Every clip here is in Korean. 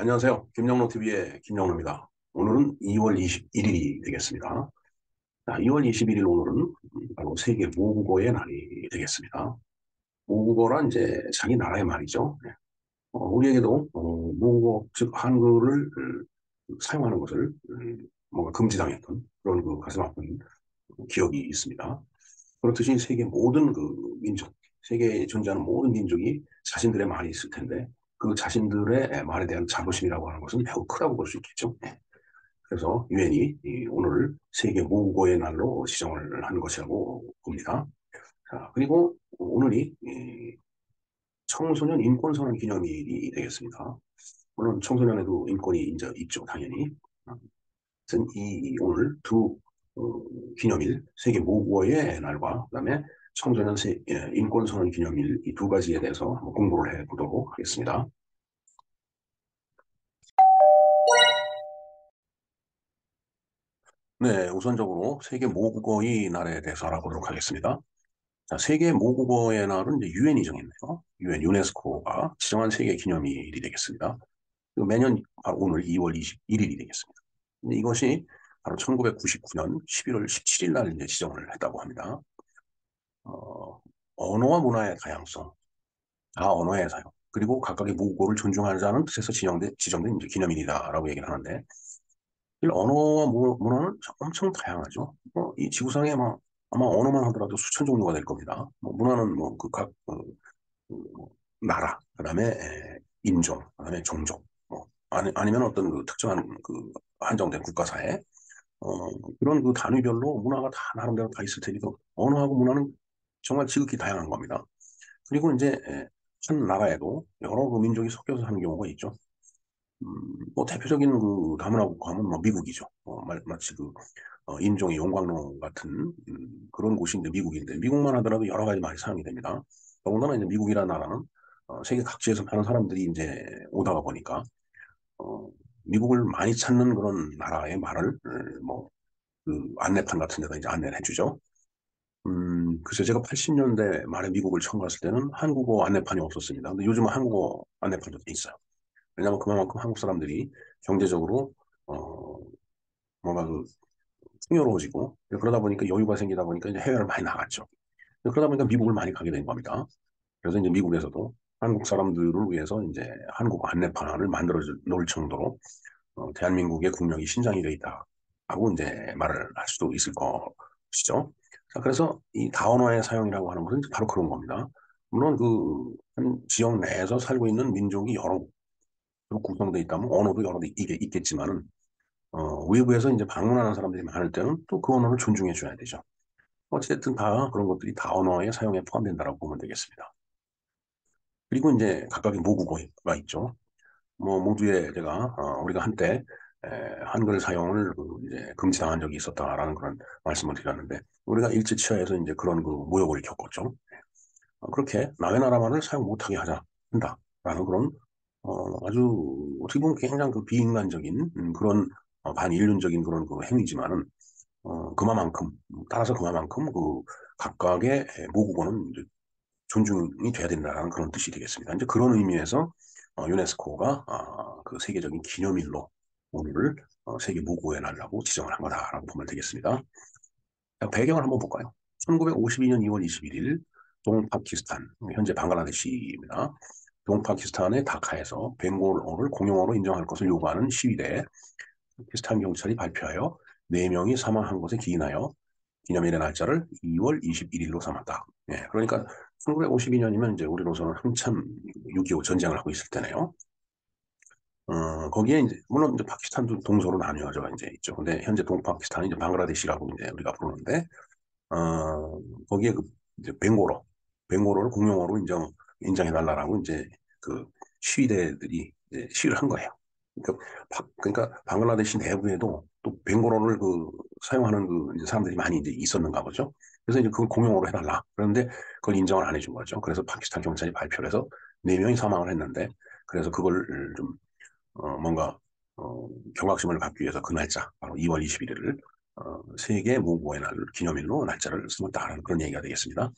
안녕하세요. 김영로TV의 김영로입니다. 오늘은 2월 21일이 되겠습니다. 자, 2월 21일 오늘은 바로 세계 모국어의 날이 되겠습니다. 모국어란 이제 자기 나라의 말이죠. 네. 우리에게도 모국어, 즉 한글을 사용하는 것을 뭔가 금지당했던 그런 그 가슴 아픈 기억이 있습니다. 그렇듯이 세계 모든 그 민족, 세계에 존재하는 모든 민족이 자신들의 말이 있을 텐데 그 자신들의 말에 대한 자부심이라고 하는 것은 매우 크다고 볼 수 있겠죠. 네. 그래서 유엔이 오늘을 세계 모국어의 날로 지정을 한 것이라고 봅니다. 자, 그리고 오늘이 청소년 인권선언 기념일이 되겠습니다. 물론 청소년에도 인권이 이제 있죠, 당연히. 하여튼 오늘 두 기념일, 세계 모국어의 날과 그다음에 청소년 인권선언 기념일 이 두 가지에 대해서 한번 공부를 해보도록 하겠습니다. 네, 우선적으로 세계 모국어의 날에 대해서 알아보도록 하겠습니다. 자, 세계 모국어의 날은 이제 유엔이 정했네요. 유엔 유네스코가 지정한 세계 기념일이 되겠습니다. 그리고 매년 바로 오늘 2월 21일이 되겠습니다. 근데 이것이 바로 1999년 11월 17일 날 이제 지정을 했다고 합니다. 어, 언어와 문화의 다양성, 다 언어의 사용, 그리고 각각의 모국어를 존중하자는 뜻에서 지정된 이제 기념일이다라고 얘기를 하는데, 이 언어와 문화는 엄청 다양하죠. 이 지구상에 아마 언어만 하더라도 수천 종류가 될 겁니다. 문화는 그 각 나라, 그다음에 인종, 그다음에 종족, 아니면 어떤 그 특정한 그 한정된 국가사회, 그런 그 단위별로 문화가 다 나름대로 다 있을 테니까 언어하고 문화는 정말 지극히 다양한 겁니다. 그리고 이제 한 나라에도 여러 그 민족이 섞여서 사는 경우가 있죠. 뭐 대표적인 그 다문화 국가는 뭐 미국이죠. 마치 그 인종의 용광로 같은 그런 곳인데 미국인데 미국만 하더라도 여러 가지 말이 사용이 됩니다. 더군다나 이제 미국이라는 나라는 세계 각지에서 많은 사람들이 이제 오다가 보니까 어, 미국을 많이 찾는 그런 나라의 말을 뭐그 안내판 같은 데다 이제 안내를 해주죠. 글쎄 제가 80년대 말에 미국을 처음 갔을 때는 한국어 안내판이 없었습니다. 근데 요즘은 한국어 안내판도 있어요. 왜냐하면 그만큼 한국 사람들이 경제적으로 어, 뭔가 그 풍요로워지고 그러다 보니까 여유가 생기다 보니까 이제 해외를 많이 나갔죠. 그러다 보니까 미국을 많이 가게 된 겁니다. 그래서 이제 미국에서도 한국 사람들을 위해서 이제 한국 안내판을 만들어 놓을 정도로 대한민국의 국력이 신장이 돼 있다 하고 이제 말을 할 수도 있을 것이죠. 자, 그래서 이 다원어의 사용이라고 하는 것은 바로 그런 겁니다. 물론 그 한 지역 내에서 살고 있는 민족이 여러 구성되어 있다면 언어도 여러 이게 있겠지만은 외부에서 이제 방문하는 사람들이 많을 때는 또 그 언어를 존중해 줘야 되죠. 어쨌든 다 그런 것들이 다 언어의 사용에 포함된다고 보면 되겠습니다. 그리고 이제 각각의 모국어가 있죠. 뭐 모두에 제가 우리가 한때 한글 사용을 이제 금지당한 적이 있었다라는 그런 말씀을 드렸는데 우리가 일제치하에서 이제 그런 그 모욕을 겪었죠. 그렇게 남의 나라말을 사용 못하게 한다라는 그런 아주 어떻게 보면 굉장히 그 비인간적인 그런 반인륜적인 그런 그 행위지만은 따라서 그만큼 그 각각의 모국어는 이제 존중이 돼야 된다는 그런 뜻이 되겠습니다. 이제 그런 의미에서 유네스코가 그 세계적인 기념일로 오늘을 세계 모국어의 날이라고 지정을 한 거다라고 보면 되겠습니다. 자, 배경을 한번 볼까요? 1952년 2월 21일 동파키스탄, 현재 방글라데시입니다. 동파키스탄의 다카에서 벵골어를 공용어로 인정할 것을 요구하는 시위대에 파키스탄 경찰이 발표하여 4명이 사망한 것에 기인하여 기념일의 날짜를 2월 21일로 삼았다. 예, 그러니까 1952년이면 이제 우리로서는 한참 6.25 전쟁을 하고 있을 때네요. 거기에 이제, 물론 이제 파키스탄도 동서로 나뉘어져 이제 있죠. 근데 현재 동파키스탄이 이제 방글라데시라고 이제 우리가 부르는데, 거기에 그 이제 벵고로를 공용어로 인정해달라라고 이제 그 시위대들이 이제 시위를 한 거예요. 그러니까 방글라데시 내부에도 또 벵고로를 그 사용하는 그 이제 사람들이 많이 이제 있었는가 보죠. 그래서 이제 그걸 공용어로 해달라. 그런데 그걸 인정을 안 해준 거죠. 그래서 파키스탄 경찰이 발표를 해서 4명이 사망을 했는데 그래서 그걸 좀 뭔가 경각심을 갖기 위해서 그 날짜 바로 2월 21일을 세계 모국어의 날 기념일로 날짜를 삼았다는 그런 얘기가 되겠습니다.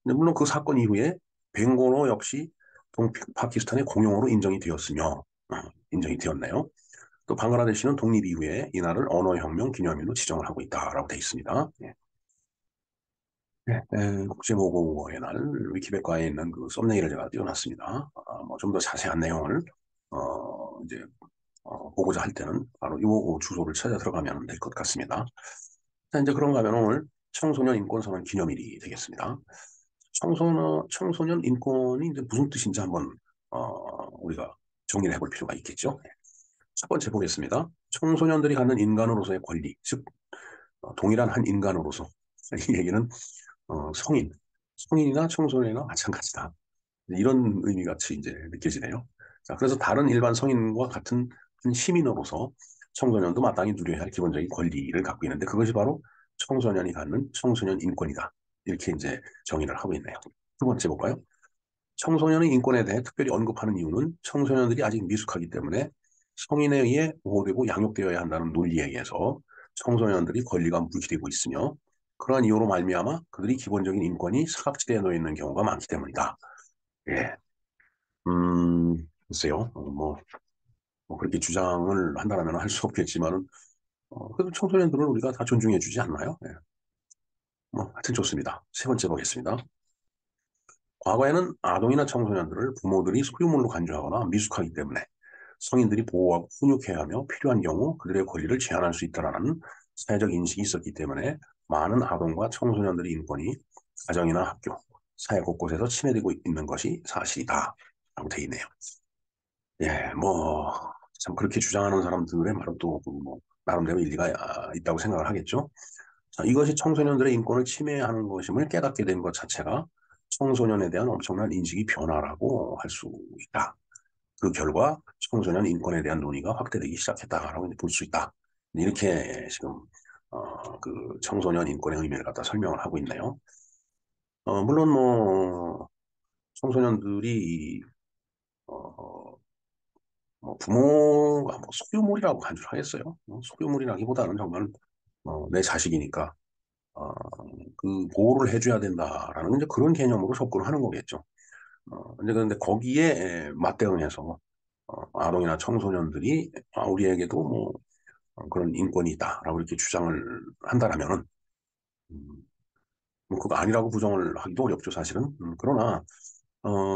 근데 물론 그 사건 이후에 벵고로 역시 동파키스탄의 공용어로 인정이 되었으며 인정이 되었네요. 또 방글라데시는 독립 이후에 이날을 언어혁명 기념일로 지정을 하고 있다라고 되어 있습니다. 예. 네, 국제모국어의 날 위키백과에 있는 그 썸네일을 제가 띄워놨습니다. 뭐좀 더 자세한 내용을 이제 보고자 할 때는 바로 이 주소를 찾아 들어가면 될 것 같습니다. 자, 이제 그런가 하면 오늘 청소년 인권선언 기념일이 되겠습니다. 청소년 인권이 이제 무슨 뜻인지 한번 우리가 정리를 해볼 필요가 있겠죠. 첫 번째 보겠습니다. 청소년들이 갖는 인간으로서의 권리, 즉 동일한 한 인간으로서 이 얘기는 성인이나 청소년이나 마찬가지다. 이런 의미 같이 이제 느껴지네요. 자, 그래서 다른 일반 성인과 같은 한 시민으로서 청소년도 마땅히 누려야 할 기본적인 권리를 갖고 있는데 그것이 바로 청소년이 갖는 청소년 인권이다. 이렇게 이제 정의를 하고 있네요. 두 번째 볼까요? 청소년의 인권에 대해 특별히 언급하는 이유는 청소년들이 아직 미숙하기 때문에 성인에 의해 보호되고 양육되어야 한다는 논리에 의해서 청소년들이 권리가 무시되고 있으며 그러한 이유로 말미암아 그들이 기본적인 인권이 사각지대에 놓여 있는 경우가 많기 때문이다. 예, 글쎄요. 뭐 그렇게 주장을 한다면 할 수 없겠지만은 그래도 청소년들은 우리가 다 존중해 주지 않나요? 예. 뭐 하여튼 좋습니다. 세 번째 보겠습니다. 과거에는 아동이나 청소년들을 부모들이 소유물로 간주하거나 미숙하기 때문에 성인들이 보호하고 훈육해야 하며 필요한 경우 그들의 권리를 제한할 수 있다는 사회적 인식이 있었기 때문에 많은 아동과 청소년들의 인권이 가정이나 학교, 사회 곳곳에서 침해되고 있는 것이 사실이다. 라고 되어 있네요. 예, 참 그렇게 주장하는 사람들의 말은 또뭐 나름대로 일리가 있다고 생각을 하겠죠. 자, 이것이 청소년들의 인권을 침해하는 것임을 깨닫게 된 것 자체가 청소년에 대한 엄청난 인식이 변화라고 할 수 있다. 그 결과 청소년 인권에 대한 논의가 확대되기 시작했다라고 볼 수 있다. 이렇게 지금 그 청소년 인권의 의미를 갖다 설명을 하고 있네요. 물론 청소년들이 어, 부모가 소유물이라고 간주를 하겠어요. 소유물이라기보다는 정말 내 자식이니까 어, 그 보호를 해줘야 된다라는 이제 그런 개념으로 접근을 하는 거겠죠. 이제 그런데 거기에 맞대응해서 아동이나 청소년들이 우리에게도 그런 인권이 있다라고 이렇게 주장을 한다라면은 뭐 그거 아니라고 부정을 하기도 어렵죠, 사실은. 그러나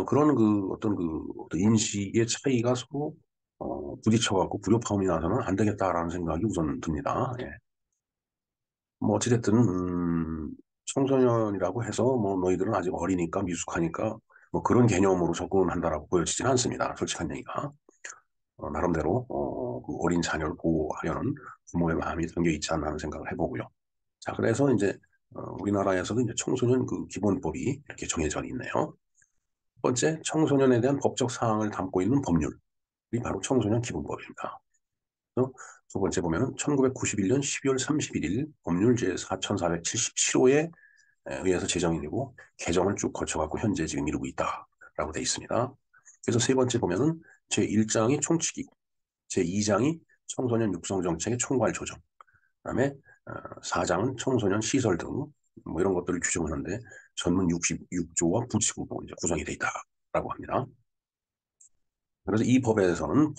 그런 그 어떤 인식의 차이가 서로 부딪혀갖고 불협화음이 나서는 안 되겠다라는 생각이 우선 듭니다. 예. 뭐 어찌됐든 청소년이라고 해서 뭐 너희들은 아직 어리니까 미숙하니까 뭐 그런 개념으로 접근한다라고 보여지진 않습니다. 솔직한 얘기가. 나름대로 그 어린 자녀를 보호하려는 부모의 마음이 담겨 있지 않나 하는 생각을 해보고요. 자, 그래서 이제 우리나라에서도 이제 청소년 그 기본법이 이렇게 정해져 있네요. 첫 번째, 청소년에 대한 법적 사항을 담고 있는 법률이 바로 청소년 기본법입니다. 그래서 두 번째 보면은 1991년 12월 31일 법률 제4477호에 의해서 제정이 되고 개정을 쭉 거쳐갖고 현재 지금 이루고 있다라고 되어 있습니다. 그래서 세 번째 보면은 제1장이 총칙이고 제2장이 청소년 육성 정책의 총괄 조정, 그다음에 4장은 청소년 시설 등 뭐 이런 것들을 규정하는데 전문 66조와 부칙으로 이제 구성이 되어 있다라고 합니다. 그래서 이 법에서는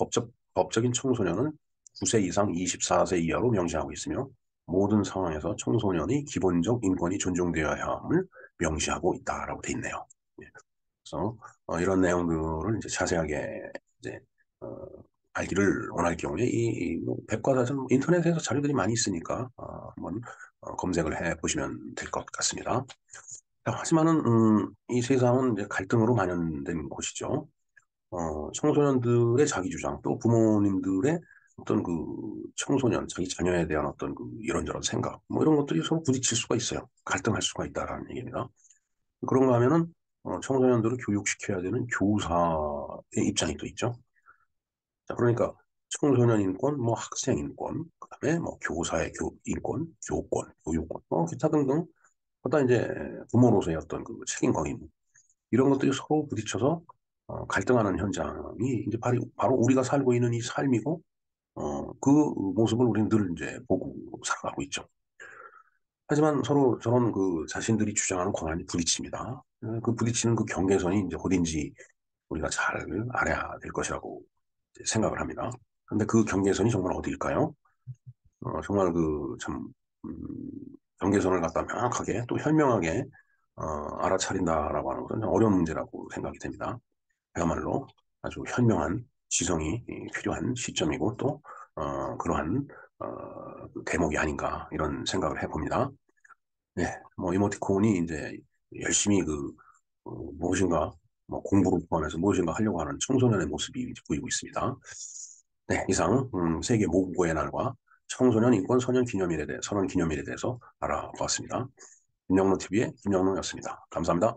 법적인 청소년은 9세 이상 24세 이하로 명시하고 있으며 모든 상황에서 청소년의 기본적 인권이 존중되어야 함을 명시하고 있다라고 되어 있네요. 예. 그래서 이런 내용들을 이제 자세하게 이제 어, 알기를 원할 경우에 뭐 백과사전 인터넷에서 자료들이 많이 있으니까 한번 검색을 해 보시면 될 것 같습니다. 자, 하지만은 이 세상은 이제 갈등으로 만연된 곳이죠. 청소년들의 자기 주장 또 부모님들의 어떤 그 청소년 자기 자녀에 대한 어떤 그 이런저런 생각 뭐 이런 것들이 서로 부딪힐 수가 있어요. 갈등할 수가 있다라는 얘기입니다. 그런가 하면은 청소년들을 교육시켜야 되는 교사의 입장이 또 있죠. 자, 그러니까 청소년 인권, 뭐 학생 인권, 그다음에 뭐 교사의 인권, 교권, 교육권, 기타 등등, 그다 이제 부모로서의 어떤 그 책임과 의무 이런 것들이 서로 부딪혀서 갈등하는 현장이 이제 바로 우리가 살고 있는 이 삶이고 그 모습을 우리는 늘 이제 보고 살아가고 있죠. 하지만 서로 저런 그 자신들이 주장하는 권한이 부딪힙니다. 그 부딪히는 그 경계선이 이제 어딘지 우리가 잘 알아야 될 것이라고 생각을 합니다. 근데 그 경계선이 정말 어디일까요? 정말 음, 경계선을 갖다 명확하게 또 현명하게 알아차린다라고 하는 것은 어려운 문제라고 생각이 됩니다. 그야말로 아주 현명한 지성이 필요한 시점이고 또 그러한 그 대목이 아닌가 이런 생각을 해봅니다. 네, 뭐 이모티콘이 이제 열심히 무엇인가 뭐 공부를 포함해서 무엇인가 하려고 하는 청소년의 모습이 보이고 있습니다. 네, 이상 세계 모국어의 날과 청소년 인권 선언 기념일에 대해서 알아보았습니다. 김영로 TV의 김영로였습니다. 감사합니다.